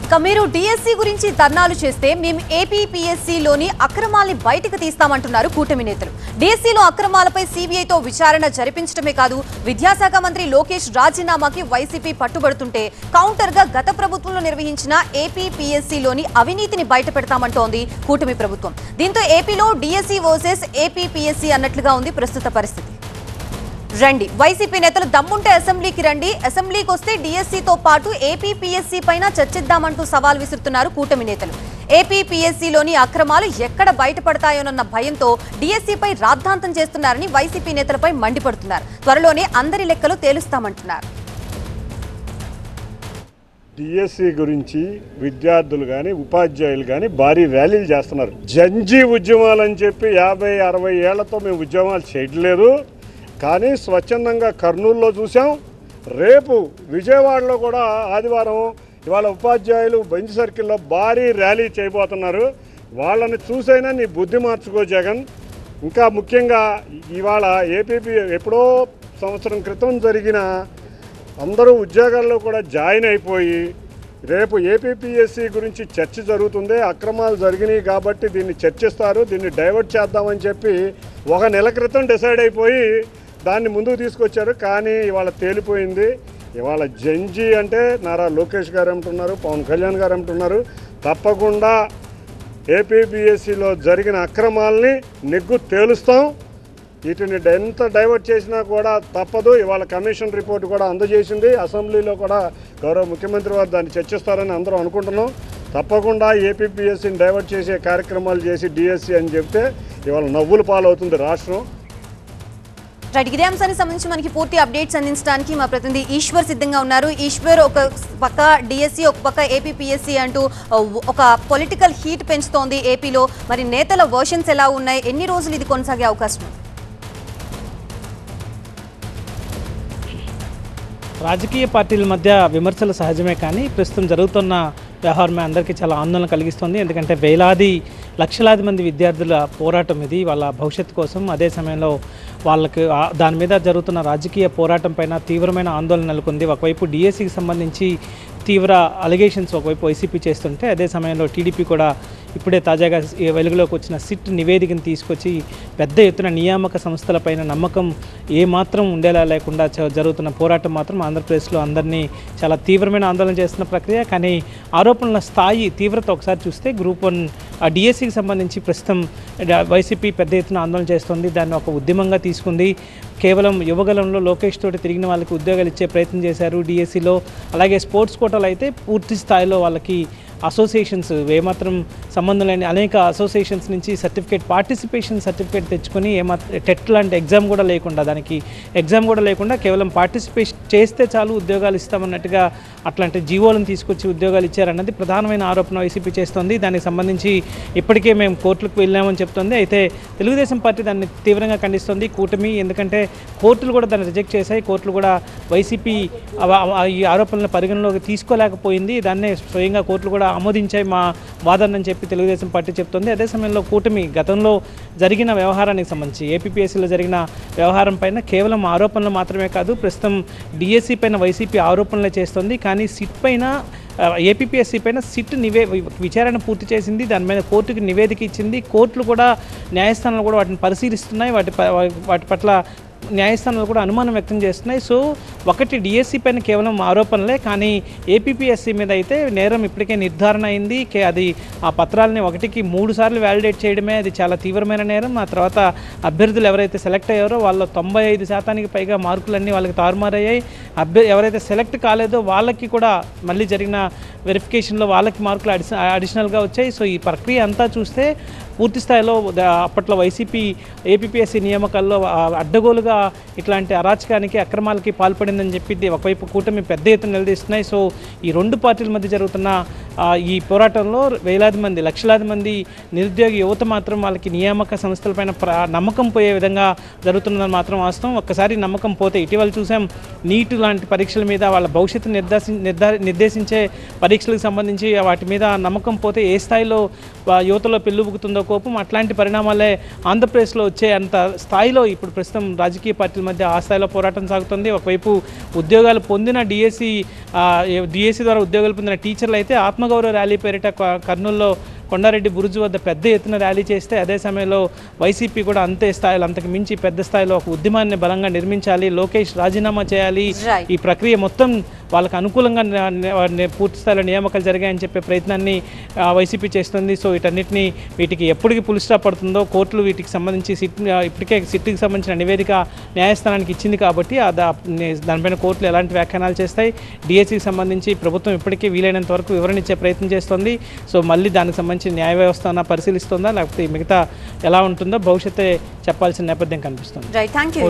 ఇక మీరు డిఎస్సి గురించి ధర్నాలు చేస్తే మేము ఏపీపీఎస్సీలోని అక్రమాల్ని బయటకు తీస్తామంటున్నారు కూటమి నేతలు. డిఎస్సిలో అక్రమాలపై సిబిఐతో విచారణ జరిపించడమే కాదు, విద్యాశాఖ మంత్రి లోకేష్ రాజీనామాకి వైసీపీ పట్టుబడుతుంటే కౌంటర్ గా గత ప్రభుత్వంలో నిర్వహించిన ఏపీపీఎస్సీలోని అవినీతిని బయటపెడతామంటోంది కూటమి ప్రభుత్వం. దీంతో ఏపీలో డిఎస్సి వర్సెస్ ఏపీపీఎస్సీ అన్నట్లుగా ఉంది ప్రస్తుత పరిస్థితి. రండి, వైసీపీ నేతలు దమ్ముంటే అసెంబ్లీకి రండి, అసెంబ్లీకి వస్తే డిఎస్సితో పాటు ఏపీపీఎస్సీ పైన చర్చిద్దామంటూ సవాల్ విసురుతున్నారు కూటమి నేతలు. ఏపీపీఎస్సీలోని అక్రమాలు ఎక్కడ బయటపడతాయోనన్న భయంతో డిఎస్సిపై రాద్ధాంతం చేస్తున్నారని వైసీపీ నేతలపై మండిపడుతున్నారు. త్వరలోనే అందరి లెక్కలు తేలుస్తామంటున్నారు. డిఎస్సి గురించి విద్యార్థులు కానీ ఉపాధ్యాయులు కానీ భారీ ర్యాలీలు చేస్తున్నారు. జంజీ ఉద్యమాలని చెప్పి 50-60 ఏళ్లతో మేము ఉద్యమాలు చేయట్లేదు, కానీ స్వచ్ఛందంగా కర్నూలులో చూసాం. రేపు విజయవాడలో కూడా ఆదివారం ఇవాళ ఉపాధ్యాయులు బెంచ్ సర్కిల్లో భారీ ర్యాలీ చేయబోతున్నారు. వాళ్ళని చూసైనా నీ బుద్ధి మార్చుకో జగన్. ఇంకా ముఖ్యంగా ఇవాళ ఏపీపీ ఎప్పుడో సంవత్సరం క్రితం జరిగిన అందరూ ఉద్యోగాల్లో కూడా జాయిన్ అయిపోయి రేపు ఏపీపీఎస్సీ గురించి చర్చ జరుగుతుంది. అక్రమాలు జరిగినాయి కాబట్టి దీన్ని చర్చిస్తారు, దీన్ని డైవర్ట్ చేద్దామని చెప్పి 1 నెల క్రితం డిసైడ్ అయిపోయి దాన్ని ముందుకు తీసుకొచ్చారు. కానీ ఇవాళ తేలిపోయింది. ఇవాళ జంజీ అంటే నారా లోకేష్ గారు అంటున్నారు, పవన్ కళ్యాణ్ గారు అంటున్నారు. తప్పకుండా ఏపీపీఎస్సీలో జరిగిన అక్రమాలని నెగ్గు తేలుస్తాం. వీటిని ఎంత డైవర్ట్ చేసినా కూడా తప్పదు. ఇవాళ కమిషన్ రిపోర్ట్ కూడా అందజేసింది. అసెంబ్లీలో కూడా గౌరవ ముఖ్యమంత్రి వారు దాన్ని చర్చిస్తారని అందరం అనుకుంటున్నాం. తప్పకుండా ఏపీపీఎస్సీని డైవర్ట్ చేసే కార్యక్రమాలు చేసి డిఎస్సి అని చెప్తే ఇవాళ నవ్వుల పాలవుతుంది రాష్ట్రం. ఇదే అంశానికి సంబంధించి మనకి పూర్తి అప్డేట్స్ అందించడానికి మా ప్రతినిధి ఈశ్వర్ సిద్ధంగా ఉన్నారు. ఈశ్వర్, ఒక పక్క డిఎస్సి, ఒక పక్క ఏపీపీఎస్సీ అంటూ ఒక పొలిటికల్ హీట్ పెంచుతోంది ఏపీలో. మరి నేతల వర్షన్స్ ఎలా ఉన్నాయి, ఎన్ని రోజులు ఇది కొనసాగే అవకాశం ఉంది? రాజకీయ పార్టీల మధ్య విమర్శలు సహజమే, కానీ ప్రస్తుతం జరుగుతున్న వ్యవహారమే అందరికీ చాలా ఆందోళన కలిగిస్తుంది. ఎందుకంటే లక్షలాది మంది విద్యార్థుల పోరాటం ఇది, వాళ్ళ భవిష్యత్తు కోసం. అదే సమయంలో వాళ్ళకి దాని మీద జరుగుతున్న రాజకీయ పోరాటం పైన తీవ్రమైన ఆందోళన నెలకొంది. ఒకవైపు డిఎస్సికి సంబంధించి తీవ్ర అలిగేషన్స్ ఒకవైపు వైసీపీ చేస్తుంటే, అదే సమయంలో టీడీపీ కూడా ఇప్పుడే తాజాగా వెలుగులోకి వచ్చిన సిట్ నివేదికను తీసుకొచ్చి పెద్ద ఎత్తున నియామక సంస్థలపైన నమ్మకం ఏమాత్రం ఉండేలా లేకుండా జరుగుతున్న పోరాటం మాత్రం ఆంధ్రప్రదేశ్లో అందరినీ చాలా తీవ్రమైన ఆందోళన చేస్తున్న ప్రక్రియ. కానీ ఆరోపణల స్థాయి తీవ్రత ఒకసారి చూస్తే గ్రూప్ 1 డిఎస్సికి సంబంధించి ప్రస్తుతం వైసీపీ పెద్ద ఎత్తున ఆందోళన చేస్తుంది. దాన్ని ఒక ఉద్యమంగా తీసుకుంది. కేవలం యువగలంలో లోకేష్ తోటి తిరిగిన వాళ్ళకి ఉద్యోగాలు ఇచ్చే ప్రయత్నం చేశారు డిఎస్సిలో. అలాగే స్పోర్ట్స్ కోటాలో అయితే పూర్తి స్థాయిలో వాళ్ళకి అసోసియేషన్స్ ఏమాత్రం సంబంధం లేని అనేక అసోసియేషన్స్ నుంచి పార్టిసిపేషన్ సర్టిఫికేట్ తెచ్చుకొని టెట్ లాంటి ఎగ్జామ్ కూడా లేకుండా కేవలం పార్టిసిపేషన్ చేస్తే చాలు ఉద్యోగాలు ఇస్తామన్నట్టుగా అట్లాంటి జీవోలను తీసుకొచ్చి ఉద్యోగాలు ఇచ్చారన్నది ప్రధానమైన ఆరోపణ వైసీపీ చేస్తోంది. దానికి సంబంధించి ఇప్పటికే మేము కోర్టులకు వెళ్ళామని చెప్తోంది. అయితే తెలుగుదేశం పార్టీ దాన్ని తీవ్రంగా ఖండిస్తోంది కూటమి. ఎందుకంటే కోర్టులు కూడా దాన్ని రిజెక్ట్ చేశాయి. కోర్టులు కూడా వైసీపీ ఈ ఆరోపణలను పరిగణలోకి తీసుకోలేకపోయింది. దాన్నే స్వయంగా కోర్టులు కూడా ఆమోదించాయి మా వాదనని చెప్పి తెలుగుదేశం పార్టీ చెప్తోంది. అదే సమయంలో కూటమి గతంలో జరిగిన వ్యవహారానికి సంబంధించి ఏపీపీఎస్సీలో జరిగిన వ్యవహారం పైన కేవలం ఆరోపణలు మాత్రమే కాదు, ప్రస్తుతం డిఎస్సి పైన వైసీపీ ఆరోపణలు చేస్తోంది. కానీ సిట్ పైన ఏపీపీఎస్సీ పైన సిట్ విచారణ పూర్తి చేసింది. దాని మీద కోర్టుకి నివేదిక ఇచ్చింది. కోర్టులు కూడా న్యాయస్థానాలు కూడా వాటిని పరిశీలిస్తున్నాయి. వాటి పట్ల న్యాయస్థానాలు కూడా అనుమానం వ్యక్తం చేస్తున్నాయి. సో ఒకటి డిఎస్సి పైన కేవలం ఆరోపణలే, కానీ ఏపీపీఎస్సీ మీద అయితే నేరం ఇప్పటికే నిర్ధారణ అయింది. అది ఆ పత్రాలని 1కి 3 సార్లు వ్యాలిడేట్ చేయడమే అది చాలా తీవ్రమైన నేరం. ఆ తర్వాత అభ్యర్థులు ఎవరైతే సెలెక్ట్ అయ్యారో వాళ్ళ 95% పైగా మార్కులన్నీ వాళ్ళకి తారుమారయ్యాయి. ఎవరైతే సెలెక్ట్ కాలేదో వాళ్ళకి కూడా మళ్ళీ జరిగిన వెరిఫికేషన్లో వాళ్ళకి మార్కులు అడిషనల్గా వచ్చాయి. సో ఈ ప్రక్రియ అంతా చూస్తే పూర్తి స్థాయిలో అప్పట్లో వైసీపీ ఏపీపీఎస్సీ నియామకాల్లో అడ్డగోలుగా ఇట్లాంటి అరాచకానికి అక్రమాలకి పాల్పడిందని చెప్పి ఒకవైపు కూటమి పెద్ద ఎత్తున నిలదీస్తున్నాయి. సో ఈ 2 పార్టీల మధ్య జరుగుతున్న ఈ పోరాటంలో లక్షలాది మంది నిరుద్యోగ యువత మాత్రం వాళ్ళకి నియామక సంస్థలపైన నమ్మకం పోయే విధంగా జరుగుతున్నదని మాత్రం వాస్తవం. ఒక్కసారి నమ్మకం పోతే, ఇటీవల చూసాం నీట్ లాంటి పరీక్షల మీద వాళ్ళ భవిష్యత్తు నిర్దేశించే పరీక్షలకు సంబంధించి వాటి మీద నమ్మకం పోతే ఏ స్థాయిలో యువతలో పెళ్ళుబుకుతుందో కోపం, అట్లాంటి పరిణామాలే ఆంధ్రప్రదేశ్లో వచ్చే అంత స్థాయిలో ఇప్పుడు ప్రస్తుతం రాజకీయ పార్టీల మధ్య ఆ స్థాయిలో పోరాటం సాగుతుంది. ఒకవైపు ఉద్యోగాలు పొందిన డిఎస్సి ద్వారా ఉద్యోగాలు పొందిన టీచర్లు అయితే ఆత్మగౌరవ ర్యాలీ పేరిట కర్నూలులో కొండారెడ్డి బురుజు వద్ద పెద్ద ఎత్తున ర్యాలీ చేస్తే అదే సమయంలో వైసీపీ కూడా అంతే స్థాయిలో అంతకు మించి పెద్ద స్థాయిలో ఒక ఉద్యమాన్ని బలంగా నిర్మించాలి, లోకేష్ రాజీనామా చేయాలి, Right. ఈ ప్రక్రియ మొత్తం వాళ్ళకు అనుకూలంగా పూర్తి స్థాయిలో నియామకాలు జరిగాయని చెప్పే ప్రయత్నాన్ని వైసీపీ చేస్తుంది. సో వీటికి ఎప్పటికి పులి స్టాప్ పడుతుందో కోర్టులు వీటికి సంబంధించి ఇప్పటికే సిట్కి సంబంధించిన నివేదిక న్యాయస్థానానికి ఇచ్చింది కాబట్టి దానిపైన కోర్టులు ఎలాంటి వ్యాఖ్యానాలు చేస్తాయి. డిఎస్సికి సంబంధించి ప్రభుత్వం ఇప్పటికీ వీలైనంత వరకు వివరణ ఇచ్చే ప్రయత్నం చేస్తుంది. సో మళ్ళీ దానికి సంబంధించి న్యాయ వ్యవస్థ పరిశీలిస్తుందా లేకపోతే మిగతా ఎలా ఉంటుందో భవిష్యత్తే చెప్పాల్సిన నేపథ్యం కనిపిస్తుంది. Right, thank you.